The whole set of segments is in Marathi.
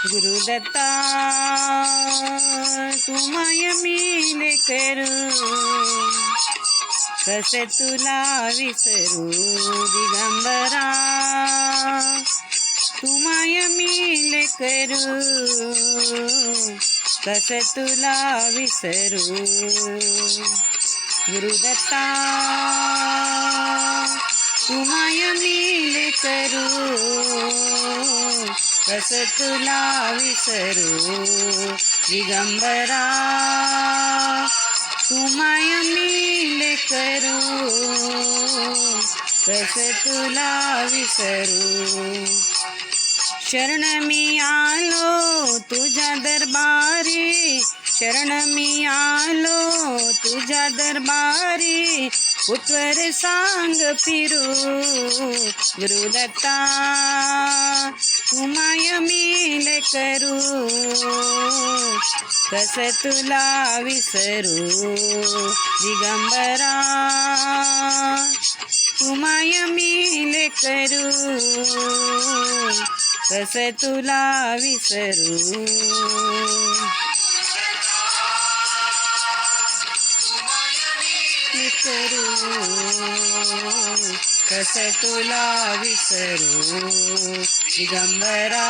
गुरुदत्ता तू माय मिले करू, कसे तुला विसरू दिगंबरा, तू माय मिले करू, कसे तुला विसरू. गुरुदत्ता तू माय मिले करू, कसे तुला विसरू दिगंबरा, तू माय मिले करू, कसे तुला विसरू. शरण मी आलो तुझ्या दरबारी, शरण मी आलो तुझ्या दरबारी, कुठवर सांग फिरू. गुरुदत्ता तू माय मिले करू, कसे तुला विसरू दिगंबरा, तू माय मिले करू, कसे तुला विसरू. कसे तुला विसरू दिगंबरा,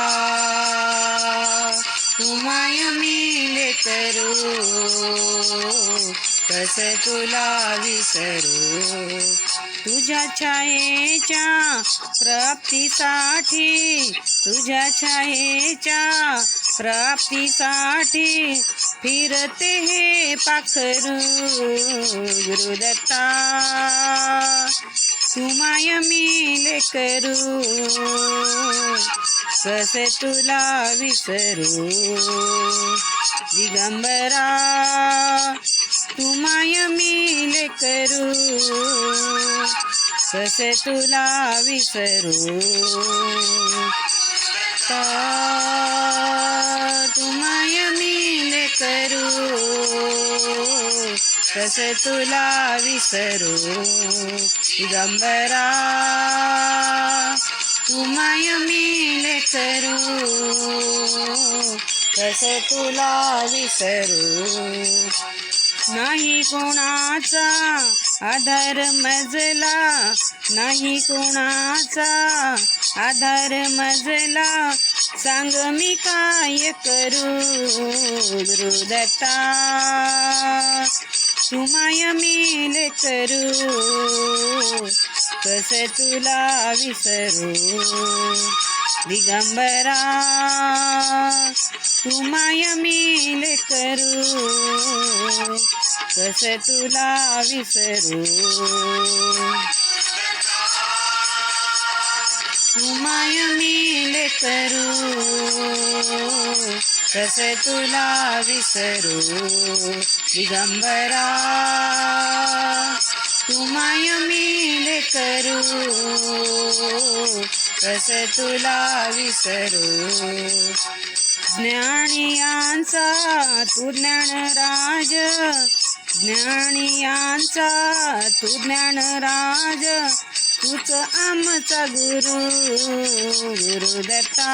तू माय मिले करू, कसे तुला विसरू. तुझ्या छायेच्या प्राप्तीसाठी, तुझ्या छायेच्या प्राप्तीसाठी फिरते हे पाखरू. गुरुदत्ता तू माय मिले करू, कसे तुला विसरू दिगंबरा, तू माय मिले करू, कसे तुला विसरू. तू माय मिले करू, कसे तुला विसरू दिगंबरा, तू माय मिले करू, कसे तुला विसरू. नाही कोणाचा आधार मजला, नाही कोणाचा आधार मजला, सांग मी काय करू. गुरुदत्ता तू माय मिले करू, कसे तुला विसरू दिगंबरा, तू माय मिले करू, कसे तुला विसरू. तू माय मिले करू, कसे तुला विसरू दिगंबरा, तू माय मिले करू, कसे तुला विसरू. ज्ञानियांचा तू ज्ञानराज, ज्ञानियांचा तू ज्ञानराज, तूच आमचा गुरु. गुरुदत्ता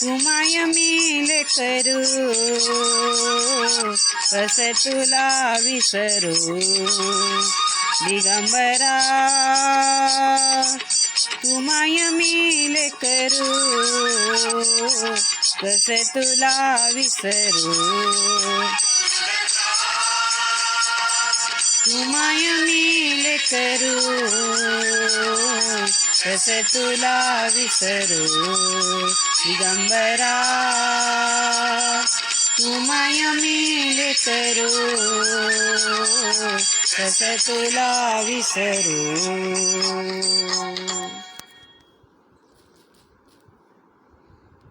तू माय मिले करू, कसे तुला विसरू दिगंबरा, तू माय मिले करू, कसे तुला विसरू. तू माय मिले करू, कसे तुला विसरू दिगंबरा, तू माय मिले करू, कसे तुला विसरू.